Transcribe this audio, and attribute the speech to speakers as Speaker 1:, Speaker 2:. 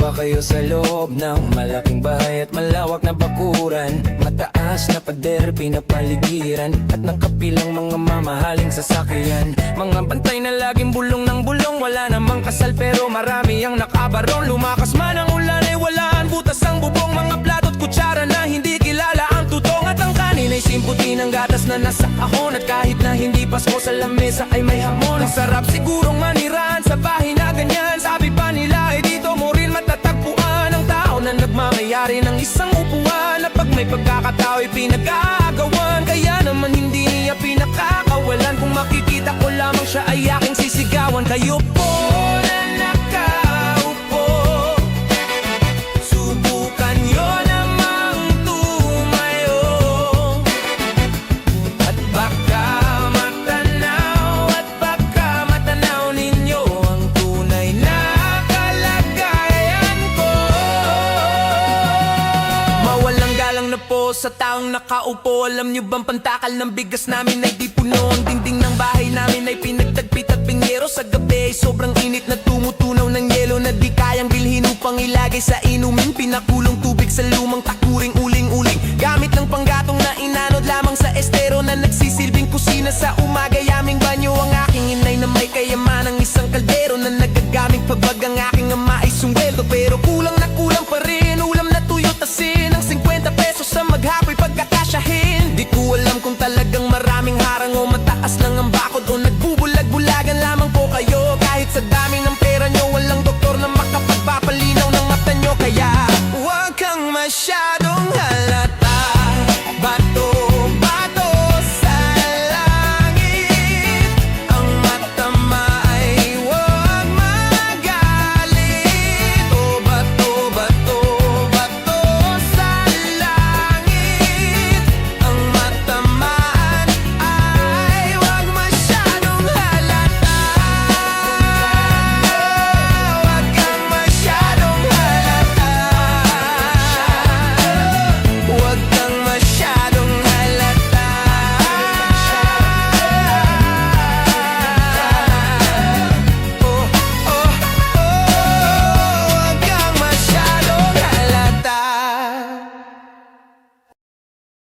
Speaker 1: ba kayo sa loob ng malaking bahay at malawak na bakuran? Mataas na pader, pinapaligiran at nakapilang mga mamahaling sasakyan. Mga bantay na laging bulong ng bulong, wala namang kasal pero marami ang nakabaron. Lumakas man ang ulan ay walaan butas ang bubong, mga plato at kutsara na hindi kilala ang tutong. At ang kanin ay simputi ng gatas na nasa kahon, at kahit na hindi Pasko sa lamesa ay may hamon. Ang sarap sigurong manirahan sa bahay na ganyan. Sabi pa nila ay dito mo rin matatagpuan ang tao na nagmamayari ng isang upuan, na pag may pagkakatao ay pinag-aagawan. Kaya naman hindi niya pinakakawalan, kung makikita ko lamang siya ay aking sisigawan. Kayo po na nakaupo, subukan nyo namang tumayo, at baka matanaw ninyo ang tunay na kalagayan ko. Mawalang galang na po sa taong nakaupo. Alam nyo bang pantakal ng bigas namin ay di puno? Ang dingding ng bahay namin ay pinagtagpit at pinyero. Sa gabi ay sobrang init na tumutunaw ng yelo, na di kayang bilhin upang ilagay sa inumin.